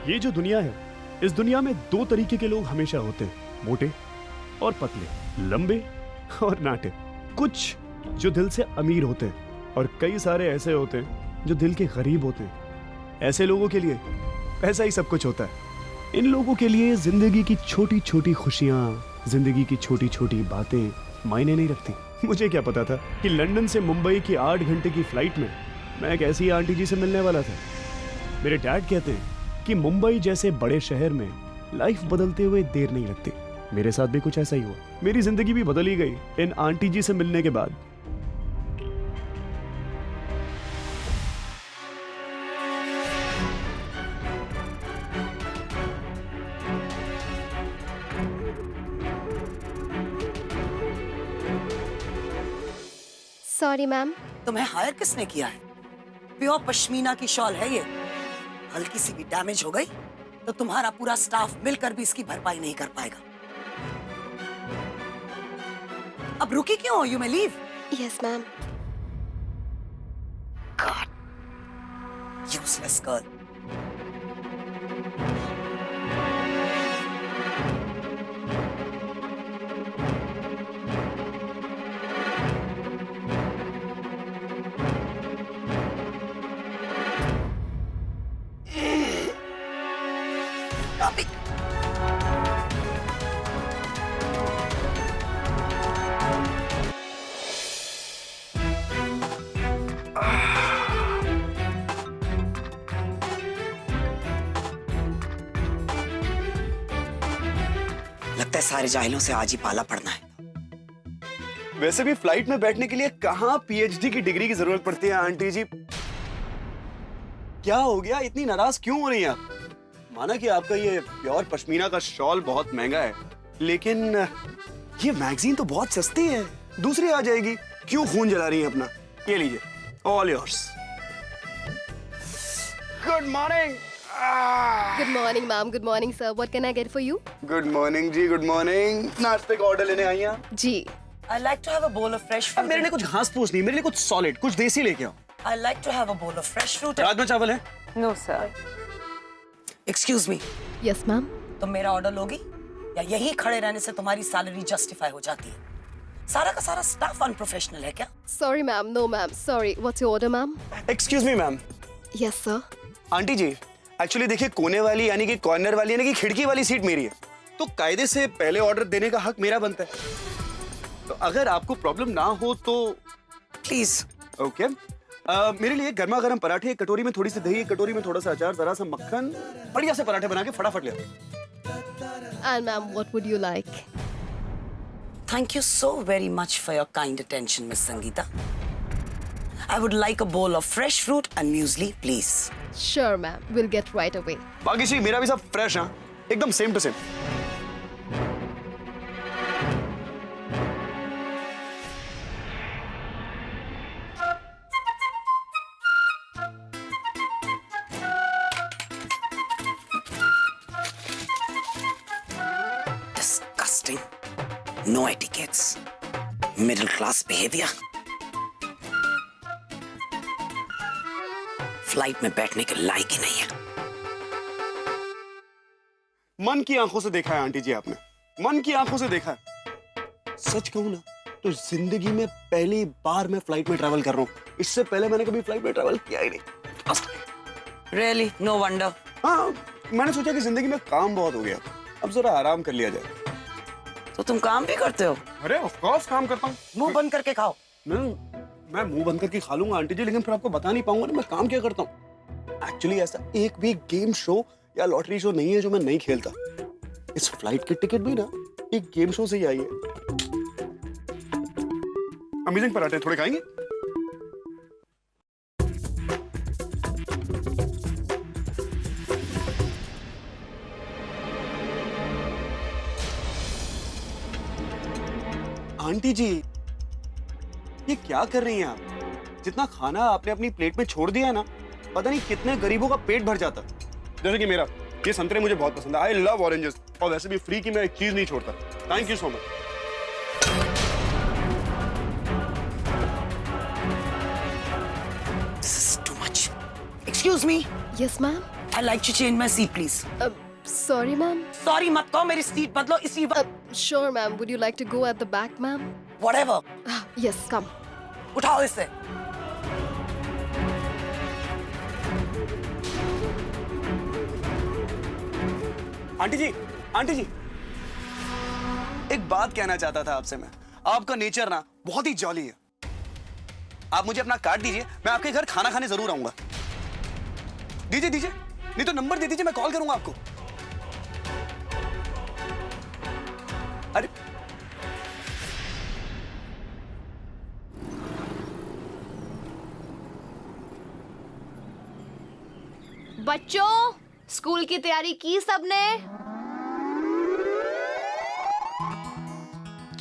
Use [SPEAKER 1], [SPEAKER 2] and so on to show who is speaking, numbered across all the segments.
[SPEAKER 1] ये जो दुनिया है, इस दुनिया में दो तरीके के लोग हमेशा होते हैं, मोटे और पतले, लंबे और नाटे। कुछ जो दिल से अमीर होते हैं और कई सारे ऐसे होते हैं जो दिल के गरीब होते हैं। ऐसे लोगों के लिए पैसा ही सब कुछ होता है। इन लोगों के लिए जिंदगी की छोटी छोटी खुशियां, जिंदगी की छोटी छोटी बातें मायने नहीं रखती। मुझे क्या पता था कि लंदन से मुंबई की 8 घंटे की फ्लाइट में मैं एक ऐसी आंटी जी से मिलने वाला था। मेरे डैड कहते हैं कि मुंबई जैसे बड़े शहर में लाइफ बदलते हुए देर नहीं लगती। मेरे साथ भी कुछ ऐसा ही हुआ। मेरी जिंदगी भी बदल ही गई इन आंटी जी से मिलने के बाद।
[SPEAKER 2] Sorry ma'am.
[SPEAKER 3] तुम्हें हायर किसने किया है? प्योर पश्मीना की शॉल है ये। हल्की सी भी डैमेज हो गई तो तुम्हारा पूरा स्टाफ मिलकर भी इसकी भरपाई नहीं कर पाएगा। अब रुकी क्यों? You may leave.
[SPEAKER 2] Yes ma'am.
[SPEAKER 3] God, useless girl. Abhi. लगता है सारे जाहिलों से आज ही पाला पड़ना है।
[SPEAKER 1] वैसे भी फ्लाइट में बैठने के लिए कहाँ पीएचडी की डिग्री की जरूरत पड़ती है आंटी जी? क्या हो गया? इतनी नाराज क्यों हो रही हैं आप? माना कि आपका ये प्योर पश्मीना का शॉल बहुत महंगा है, लेकिन ये मैगजीन तो बहुत सस्ती है, दूसरी आ जाएगी। क्यों खून जला रही हैं अपना? ये लीजिए, all yours. Good morning.
[SPEAKER 2] Good morning ma'am. Good morning sir. What can I get for you?
[SPEAKER 1] Good morning ji, good morning. नाश्ते का ऑर्डर लेने आई हैं?
[SPEAKER 2] जी।
[SPEAKER 3] I like to have a bowl of fresh fruit.
[SPEAKER 1] अब मेरे लिए कुछ घास फूस नहीं, मेरे लिए कुछ सॉलिड, कुछ देसी लेके आओ।
[SPEAKER 3] I like to have a bowl of fresh fruit.
[SPEAKER 1] Rajma चावल है?
[SPEAKER 3] No sir. Excuse me.
[SPEAKER 2] Yes ma'am.
[SPEAKER 3] तुम मेरा ऑर्डर लोगी या यही खड़े रहने से तुम्हारी सैलरी जस्टिफाई हो जाती है? सारा का सारा स्टाफ अनप्रोफेशनल है क्या?
[SPEAKER 2] Sorry ma'am. No ma'am. Sorry. What's your order ma'am?
[SPEAKER 1] Excuse me ma'am.
[SPEAKER 2] Yes sir.
[SPEAKER 1] Aunty ji, actually देखिए, कोने वाली यानी कि कॉर्नर वाली यानी कि खिड़की वाली सीट मेरी है, तो कायदे से पहले ऑर्डर देने का हक मेरा बनता है। तो अगर आपको प्रॉब्लम ना हो तो
[SPEAKER 3] प्लीज।
[SPEAKER 1] ओके। मेरे लिए गर्मा गर्म पराठे, एक कटोरी में थोड़ी सी दही, एक कटोरी में थोड़ा सा अचार, जरा सा मक्खन, बढ़िया से पराठे बना के फटाफट ले आओ।
[SPEAKER 2] And ma'am what would you like?
[SPEAKER 3] Thank you so very much for your kind attention, Miss Sangeeta. I would like a bowl of fresh fruit and muesli, please.
[SPEAKER 2] Sure ma'am. Will get right away.
[SPEAKER 1] बाकी जी मेरा भी सब fresh है, एकदम same to same.
[SPEAKER 3] Disgusting. No etiquettes. Middle class behavior. Flight में बैठने के लायक ही नहीं है।
[SPEAKER 1] मन की आंखों से देखा है आंटी जी आपने, मन की आंखों से देखा है। सच कहूं ना तो जिंदगी में पहली बार मैं फ्लाइट में ट्रैवल कर रहा हूँ। इससे पहले मैंने कभी फ्लाइट में ट्रैवल किया ही नहीं।
[SPEAKER 3] Really? No wonder.
[SPEAKER 1] हाँ, मैंने सोचा कि जिंदगी में काम बहुत हो गया, अब जरा आराम कर लिया जाए।
[SPEAKER 3] तो तुम काम भी करते हो?
[SPEAKER 1] अरे ऑफ कोर्स काम करता हूँ।
[SPEAKER 3] मुंह बंद करके खाओ।
[SPEAKER 1] मैं मुंह बंद करके खा लूंगा आंटी जी, लेकिन फिर आपको बता नहीं पाऊंगा ना मैं काम क्या करता हूँ। एक्चुअली ऐसा एक भी गेम शो या लॉटरी शो नहीं है जो मैं नहीं खेलता। इस फ्लाइट की टिकट भी ना एक गेम शो से ही आई है। अमेजिंग पराठे, थोड़े खाएंगे? आंटी जी, ये क्या कर रही हैं आप? जितना खाना आपने अपनी प्लेट में छोड़ दिया है ना, पता नहीं कितने गरीबों का पेट भर जाता। जैसे कि मेरा, ये संतरे मुझे बहुत पसंद है। आई लव ऑरेंजेस, और वैसे भी फ्री की मैं एक चीज नहीं छोड़ता। Thank you so much.
[SPEAKER 3] This is too much. Excuse me.
[SPEAKER 2] Yes, ma'am.
[SPEAKER 3] I'd like to change my seat, please.
[SPEAKER 2] Sorry, ma'am.
[SPEAKER 3] Sorry मत कहो, मेरी सीट बदलो इसी वक्त.
[SPEAKER 2] Sure, ma'am. Would you like to go at the back, ma'am?
[SPEAKER 3] Whatever.
[SPEAKER 2] Yes, come.
[SPEAKER 3] उठाओ इसे.
[SPEAKER 4] Aunty जी, aunty जी, एक बात कहना चाहता था आपसे मैं. आपका नेचर ना बहुत ही जॉली है. आप मुझे अपना कार्ड दीजिए, मैं आपके घर खाना खाने जरूर आऊंगा. दीजिए दीजिए, नहीं तो नंबर दे दीजिए, मैं कॉल करूंगा आपको. अरे
[SPEAKER 5] बच्चों, स्कूल की तैयारी की सबने?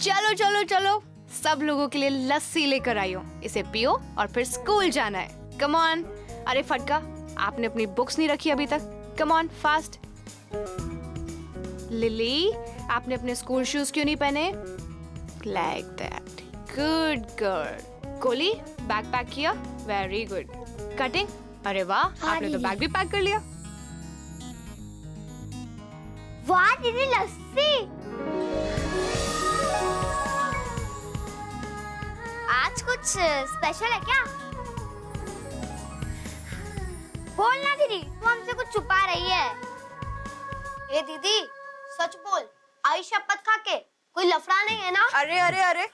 [SPEAKER 5] चलो चलो चलो, सब लोगों के लिए लस्सी लेकर आई हूँ. इसे पियो और फिर स्कूल जाना है. Come on. अरे फटका, आपने अपनी बुक्स नहीं रखी अभी तक. Come on fast. लिली, आपने अपने स्कूल शूज क्यों नहीं पहने? Like that. Good girl. Koli, bag pack किया? Very good. कटिंग? अरे वाह, आपने तो बैग भी पैक कर लिया.
[SPEAKER 6] वाह दीदी, लस्सी. आज कुछ स्पेशल है क्या? बोल ना दीदी, तू हमसे कुछ छुपा रही है. ए दीदी, सच बोल, आई शपथ खा के कोई लफड़ा नहीं है ना?
[SPEAKER 7] अरे अरे अरे,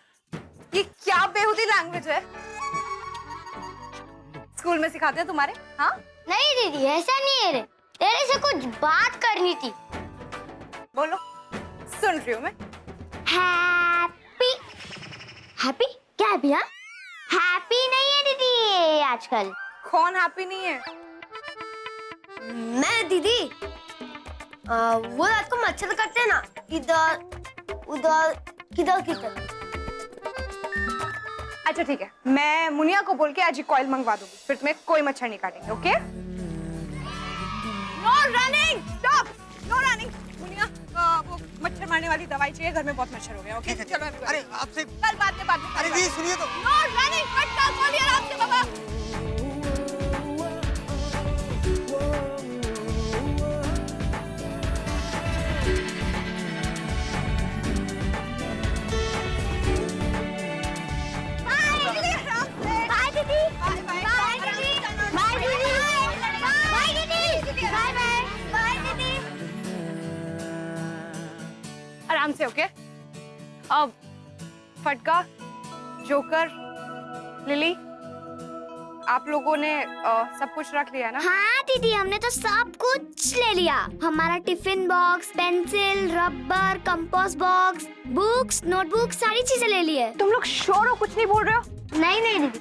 [SPEAKER 7] ये क्या बेहुदी लैंग्वेज है? स्कूल में सिखाते हैं तुम्हारे? हाँ?
[SPEAKER 6] नहीं दीदी, ऐसा नहीं है रे. तेरे से कुछ बात करनी थी.
[SPEAKER 7] बोलो, सुन रही हूँ मैं.
[SPEAKER 6] हैप्पी. हैप्पी क्या है भैया? हैप्पी नहीं है दीदी ये आजकल.
[SPEAKER 7] कौन हैप्पी नहीं है?
[SPEAKER 6] मैं दीदी, वो रात को मच्छर करते हैं ना, इधर उधर किधर किधर.
[SPEAKER 7] अच्छा ठीक है, मैं मुनिया को बोल के आज ही कॉइल मंगवा दूंगी, फिर तुम्हें कोई मच्छर नहीं काटेंगे. Okay? No running, stop, no running. Muniya, वो मच्छर मारने वाली दवाई चाहिए, घर में बहुत मच्छर हो गया. ओके चलो.
[SPEAKER 4] अरे आपसे
[SPEAKER 7] कल बाद में.
[SPEAKER 4] अरे दीदी सुनिए तो.
[SPEAKER 7] नो रनिंग, कट कर. बोलिए आराम से बाबा. आराम से. ओके? अब फटका, जोकर, लिली, आप लोगों ने सब कुछ रख लिया ना?
[SPEAKER 6] हाँ दीदी, हमने तो सब कुछ ले लिया. हमारा tiffin box, pencil, rubber, compass box, books, notebook, सारी चीजें ले ली है.
[SPEAKER 7] तुम लोग श्योर हो, कुछ नहीं बोल रहे हो?
[SPEAKER 6] नहीं नहीं दीदी.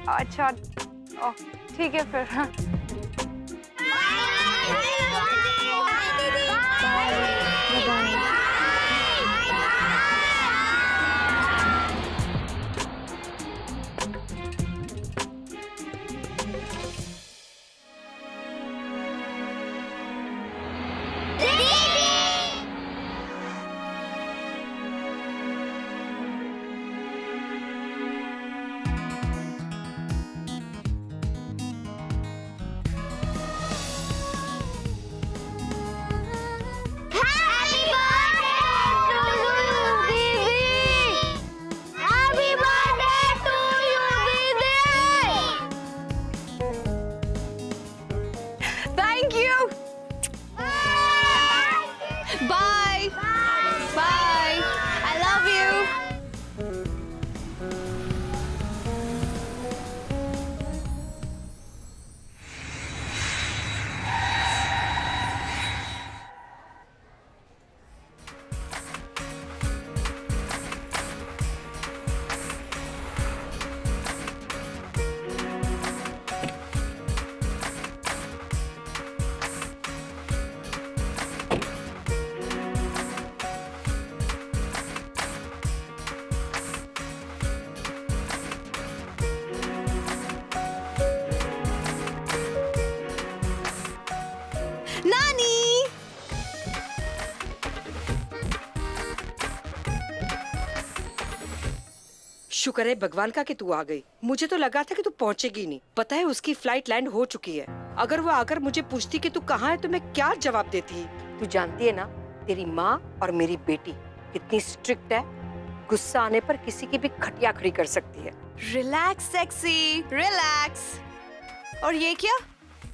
[SPEAKER 7] अच्छा ठीक है फिर. हाँ.
[SPEAKER 8] शुक्र है भगवान का कि तू आ गई। मुझे तो लगा था कि तू पहुंचेगी नहीं। पता है उसकी फ्लाइट लैंड हो चुकी है। अगर वो आकर मुझे पूछती कि तू कहाँ है तो मैं क्या जवाब देती। तू जानती है ना तेरी माँ और मेरी बेटी कितनी स्ट्रिक्ट है। गुस्सा आने पर किसी की भी खटिया खड़ी कर सकती है।
[SPEAKER 5] Relax sexy, relax. और ये क्या?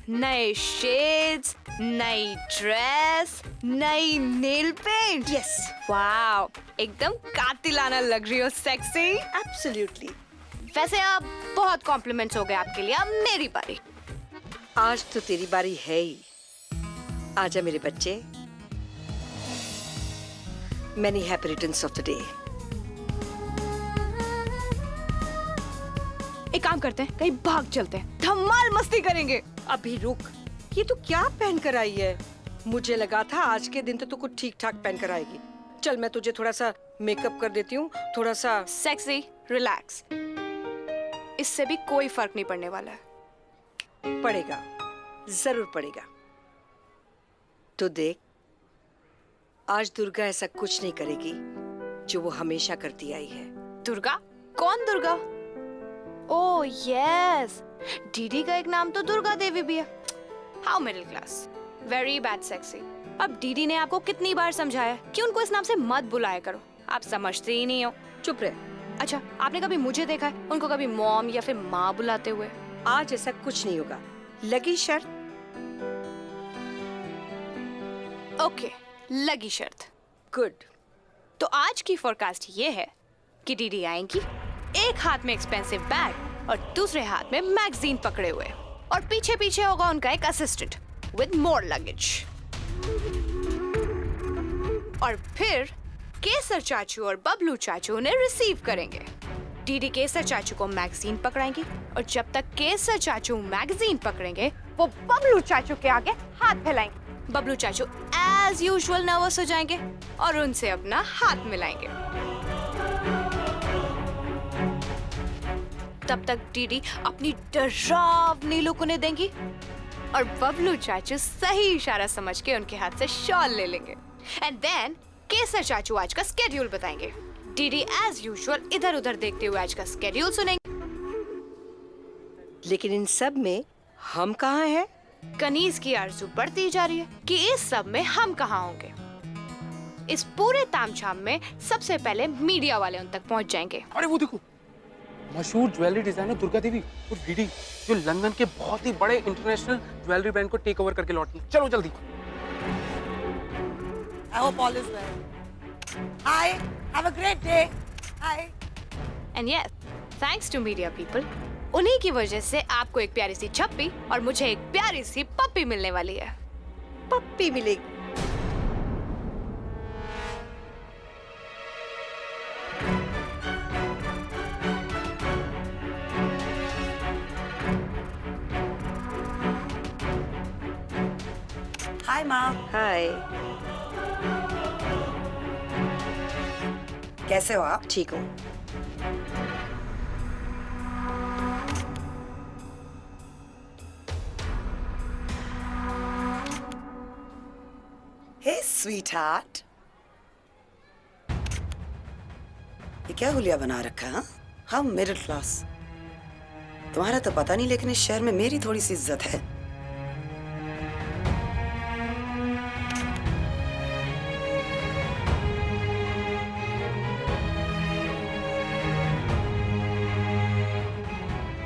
[SPEAKER 5] नए शेड्स, नई ड्रेस, नई नेल पेंट।
[SPEAKER 8] यस,
[SPEAKER 5] वाओ, एकदम कातिलाना लग रही हो सेक्सी।
[SPEAKER 8] एब्सोल्युटली।
[SPEAKER 5] वैसे अब बहुत कॉम्प्लीमेंट्स हो गए आपके लिए, अब मेरी बारी।
[SPEAKER 8] आज तो तेरी बारी है ही। आजा मेरे बच्चे। Many happy returns of the day.
[SPEAKER 5] एक काम करते हैं, कहीं भाग चलते हैं, धमाल मस्ती करेंगे।
[SPEAKER 8] अभी रुक, ये तू क्या पहन कर आई है? मुझे लगा था आज के दिन तो तू कुछ ठीक ठाक पहन कर आएगी। चल मैं तुझे थोड़ा सा मेकअप कर देती हूँ, थोड़ा सा।
[SPEAKER 5] Sexy, relax. इससे भी कोई फर्क नहीं पड़ने वाला है।
[SPEAKER 8] पड़ेगा, जरूर पड़ेगा। तो देख, आज दुर्गा ऐसा कुछ नहीं करेगी जो वो हमेशा करती आई है।
[SPEAKER 5] दुर्गा? कौन दुर्गा? ओह यस, डीडी का एक नाम तो दुर्गा देवी भी है। How middle class, very bad sexy. अब डीडी ने आपको कितनी बार समझाया कि उनको इस नाम से मत बुलाया करो, आप समझते ही नहीं हो।
[SPEAKER 8] चुप रहे।
[SPEAKER 5] अच्छा, आपने कभी मुझे देखा है उनको कभी मॉम या फिर माँ बुलाते हुए?
[SPEAKER 8] आज ऐसा कुछ नहीं होगा। लगी शर्त?
[SPEAKER 5] ओके, लगी शर्त।
[SPEAKER 8] गुड।
[SPEAKER 5] तो आज की फोरकास्ट ये है कि डीडी आएंगी एक हाथ में एक्सपेंसिव बैग और दूसरे हाथ में मैगजीन पकड़े हुए, और पीछे पीछे होगा उनका एक असिस्टेंट विद मोर लगेज। और फिर केसर चाचू और बबलू चाचू उन्हें रिसीव करेंगे। डीडी केसर चाचू को मैगजीन पकड़ाएंगी, और जब तक केसर चाचू मैगजीन पकड़ेंगे वो बबलू चाचू के आगे हाथ फैलाएंगे। बबलू चाचू एज यूजुअल नर्वस हो जाएंगे और उनसे अपना हाथ मिलाएंगे। तब तक डीडी अपनी डरावनी लुक उन्हें देंगी, और बबलू चाचू सही इशारा समझ के उनके हाथ से शॉल ले लेंगे। एंड देन केसर चाचू आज का स्केड्यूल बताएंगे। डीडी एज यूजुअल इधर उधर देखते हुए आज का स्केड्यूल सुनेंगे।
[SPEAKER 8] लेकिन इन सब में हम कहाँ हैं?
[SPEAKER 5] कनीज की आरज़ू बढ़ती जा रही है कि इस सब में हम कहाँ होंगे। इस पूरे तामझाम में सबसे पहले मीडिया वाले उन तक पहुंच जाएंगे।
[SPEAKER 9] अरे वो देखो, मशहूर ज्वेलरी डिजाइनर दुर्गा देवी और डीडी जो लंदन के बहुत ही बड़े इंटरनेशनल ज्वेलरी ब्रांड को टेक ओवर करके लौटी। चलो जल्दी।
[SPEAKER 3] I hope all is well. Hi, have a great day. Hi.
[SPEAKER 5] And yes, thanks to media people, उन्हीं की वजह से आपको एक प्यारी सी छप्पी और मुझे एक प्यारी सी पप्पी मिलने वाली है।
[SPEAKER 8] पप्पी मिलेगी।
[SPEAKER 3] Hi, माँ।
[SPEAKER 8] हाय।
[SPEAKER 3] कैसे हो आप?
[SPEAKER 8] ठीक हूँ।
[SPEAKER 3] Hey, sweetheart. ये क्या हुलिया बना रखा है? हम मिडिल क्लास। तुम्हारा तो पता नहीं, लेकिन इस शहर में मेरी थोड़ी सी इज्जत है।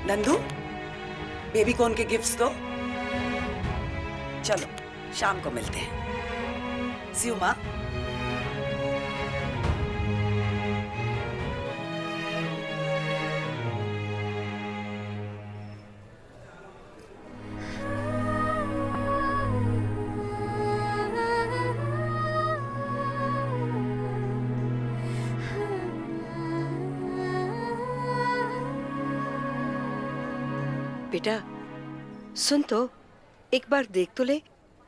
[SPEAKER 3] नंदू, बेबी को उनके गिफ्ट्स दो। चलो शाम को मिलते हैं। See you, माँ।
[SPEAKER 8] बेटा सुन तो, एक बार देख तो ले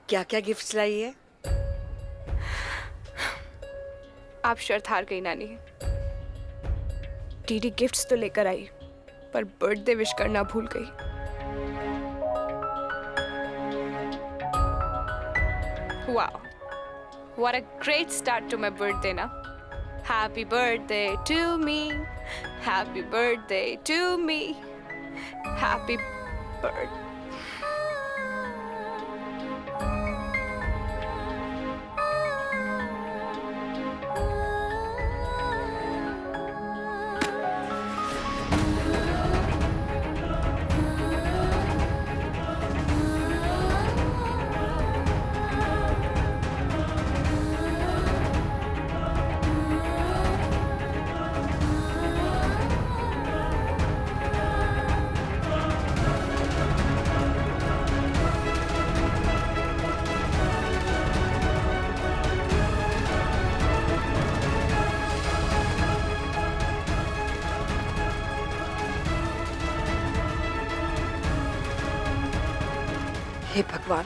[SPEAKER 8] क्या क्या गिफ्ट्स लाई है।
[SPEAKER 5] आप शर्त हार गई नानी। डीडी गिफ्ट्स तो लेकर आई, पर बर्थडे विश करना भूल गई। Wow, what a great start to my birthday ना। Happy birthday to me, Happy birthday to me. Happy birthday.
[SPEAKER 8] हे भगवान,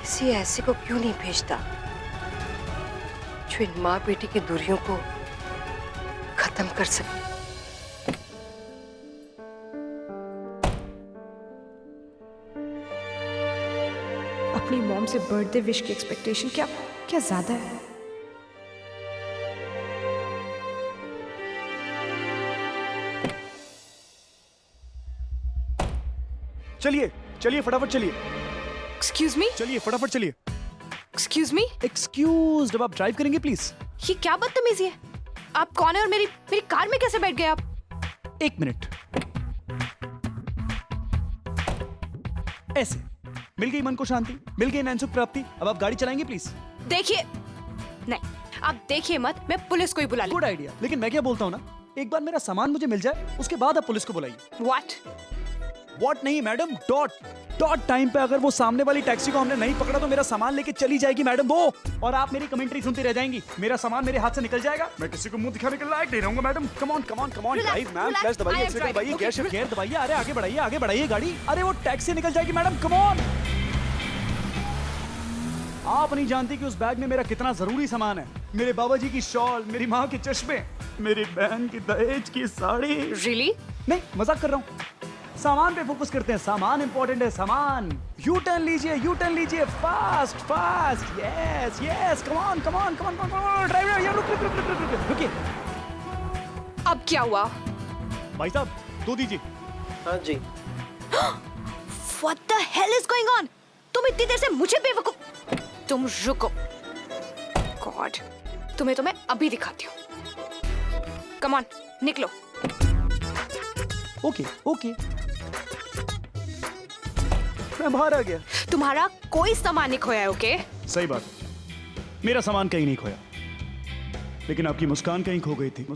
[SPEAKER 8] किसी ऐसे को क्यों नहीं भेजता जो इन माँ बेटी की दूरियों को खत्म कर सके।
[SPEAKER 5] अपनी मॉम से बर्थडे विश की एक्सपेक्टेशन क्या क्या ज्यादा है।
[SPEAKER 1] चलिए चलिए फटाफट चलिए,
[SPEAKER 5] एक्सक्यूज मी,
[SPEAKER 1] चलिए फटाफट चलिए।
[SPEAKER 5] एक्सक्यूज मी,
[SPEAKER 1] एक्सक्यूज, जब आप ड्राइव करेंगे प्लीज।
[SPEAKER 5] ये क्या बदतमीजी है? आप कौन है और मेरी मेरी कार में कैसे बैठ गए आप?
[SPEAKER 1] एक मिनट, ऐसे मिल गई मन को शांति, मिल गई नैनसुख प्राप्ति। अब आप गाड़ी चलाएंगे प्लीज।
[SPEAKER 5] देखिए, नहीं आप देखिए मत, मैं पुलिस को ही बुला
[SPEAKER 1] गुड आइडिया, लेकिन मैं क्या बोलता हूँ ना, एक बार मेरा सामान मुझे मिल जाए, उसके बाद आप पुलिस को बुलाइए। व्हाट नहीं मैडम, डॉट डॉट टाइम पे अगर वो सामने वाली टैक्सी को हमने नहीं पकड़ा तो मेरा सामान लेके चली जाएगी मैडम वो, और आप मेरी कमेंट्री सुनती रह जाएंगी। मेरा सामान मेरे हाथ से निकल जाएगा, मैं किसी को मुंह दिखाने के लायक नहीं रहूंगा madam. Come on come on come on, drive ma'am, clutch दबाइए, एक्सीलेटर दबाइए, गियर शिफ्ट गियर दबाइए। अरे आगे बढ़ाइए गाड़ी। अरे वो टैक्सी निकल जाएगी मैडम, कम ऑन। आप नहीं जानती कि उस बैग में मेरा कितना जरूरी सामान है। मेरे बाबा जी की शॉल, मेरी माँ के चश्मे, मेरी बहन की दहेज की साड़ी।
[SPEAKER 5] रियली?
[SPEAKER 1] नहीं, मजाक कर रहा हूँ। सामान पे फोकस करते हैं, सामान इंपॉर्टेंट है, सामान। यू टर्न लीजिए, fast fast, yes yes, come on come on come on come on, driver रुकिए।
[SPEAKER 5] अब क्या हुआ?
[SPEAKER 1] भाई साहब दो दीजिए।
[SPEAKER 9] हाँ जी।
[SPEAKER 5] What the hell is going on? तुम इतनी देर से मुझे बेवकूफ। तुम रुको। गॉड, तुम्हें तो मैं अभी दिखाती हूँ। कम ऑन, निकलो।
[SPEAKER 1] ओके मैं बाहर आ गया।
[SPEAKER 5] तुम्हारा कोई सामान नहीं खोया है, ओके?
[SPEAKER 1] सही बात, मेरा सामान कहीं नहीं खोया, लेकिन आपकी मुस्कान कहीं खो गई थी।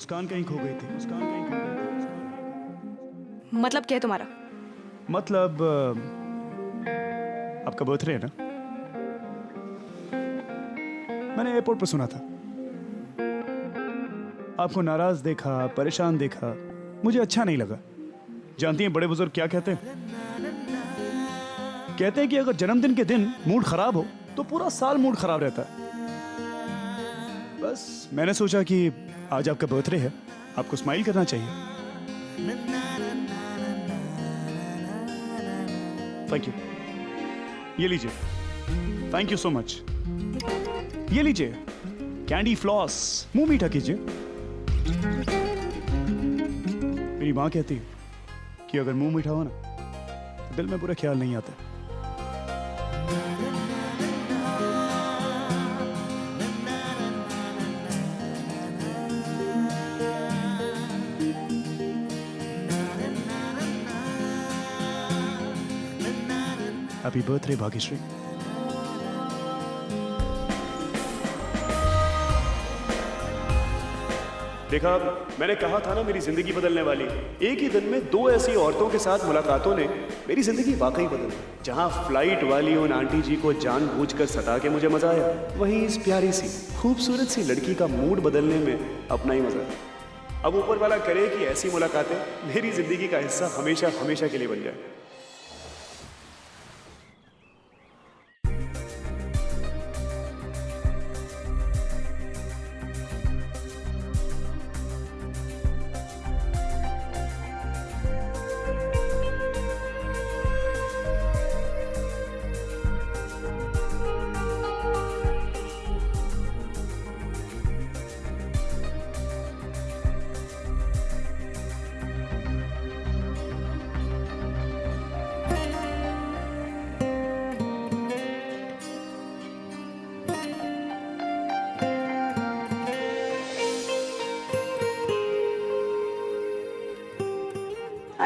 [SPEAKER 5] मतलब क्या है तुम्हारा?
[SPEAKER 1] मतलब आपका बर्थडे है ना, मैंने एयरपोर्ट पर सुना था, आपको नाराज देखा, परेशान देखा, मुझे अच्छा नहीं लगा। जानती हैं बड़े बुजुर्ग क्या कहते हैं? कहते हैं कि अगर जन्मदिन के दिन मूड खराब हो तो पूरा साल मूड खराब रहता है। बस मैंने सोचा कि आज आपका बर्थडे है, आपको स्माइल करना चाहिए। थैंक यू, ये लीजिए। Thank you so much. ये लीजिए कैंडी फ्लॉस, मुंह मीठा कीजिए। मेरी माँ कहती है कि अगर मुंह मीठा हो ना तो दिल में बुरा ख्याल नहीं आता। Happy birthday Bhagyashree. देखा, मैंने कहा था ना मेरी जिंदगी बदलने वाली। एक ही दिन में दो ऐसी औरतों के साथ मुलाकातों ने मेरी जिंदगी वाकई बदल दी। जहां फ्लाइट वाली उन आंटी जी को जानबूझकर सता के मुझे मजा आया, वहीं इस प्यारी सी खूबसूरत सी लड़की का मूड बदलने में अपना ही मजा है। अब ऊपर वाला करे कि ऐसी मुलाकातें मेरी जिंदगी का हिस्सा हमेशा हमेशा के लिए बन जाए।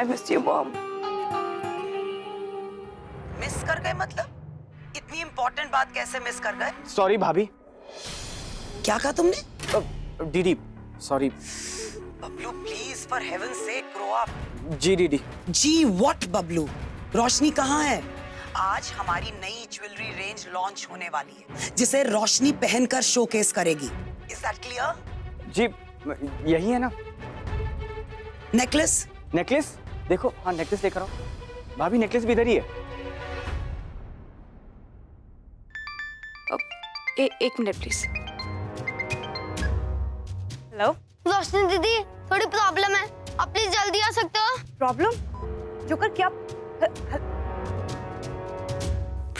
[SPEAKER 8] I miss you mom.
[SPEAKER 3] Miss कर गए मतलब? इतनी इंपॉर्टेंट बात कैसे मिस कर गए?
[SPEAKER 4] सॉरी भाभी।
[SPEAKER 3] क्या कहा तुमने?
[SPEAKER 4] दीदी sorry.
[SPEAKER 3] Bablu please for heaven sake grow up.
[SPEAKER 4] जी दीदी।
[SPEAKER 3] जी व्हाट बबलू? रोशनी कहाँ है? आज हमारी नई ज्वेलरी रेंज लॉन्च होने वाली है जिसे रोशनी पहनकर शोकेस करेगी। Is that clear?
[SPEAKER 4] जी यही है ना
[SPEAKER 3] नेकलेस?
[SPEAKER 4] नेकलेस? देखो हाँ नेकलेस लेकर आओ। भाभी नेकलेस भी इधर ही है।
[SPEAKER 5] एक मिनट प्लीज।
[SPEAKER 7] हेलो
[SPEAKER 6] रोशनी दीदी थोड़ी प्रॉब्लम है, आप प्लीज जल्दी आ सकते हो?
[SPEAKER 7] प्रॉब्लम? जोकर क्या?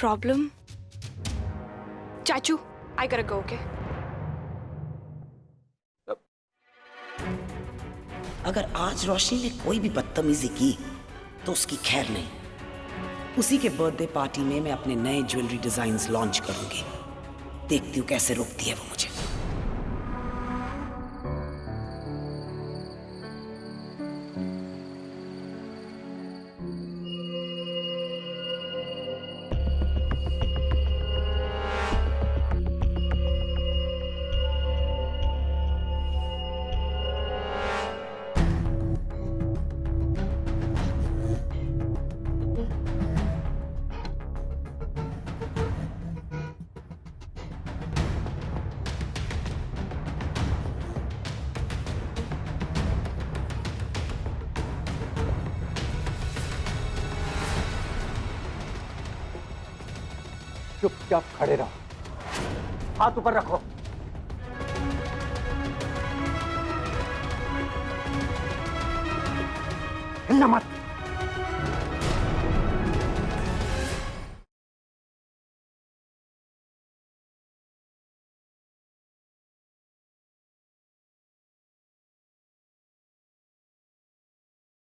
[SPEAKER 5] प्रॉब्लम? चाचू आई gotta go, okay?
[SPEAKER 3] अगर आज रोशनी ने कोई भी बदतमीजी की तो उसकी खैर नहीं। उसी के बर्थडे पार्टी में मैं अपने नए ज्वेलरी डिजाइन्स लॉन्च करूंगी। देखती हूँ कैसे रोकती है वो मुझे।
[SPEAKER 9] चुपचाप खड़े रहो, हाथ ऊपर रखो। हिलना मत।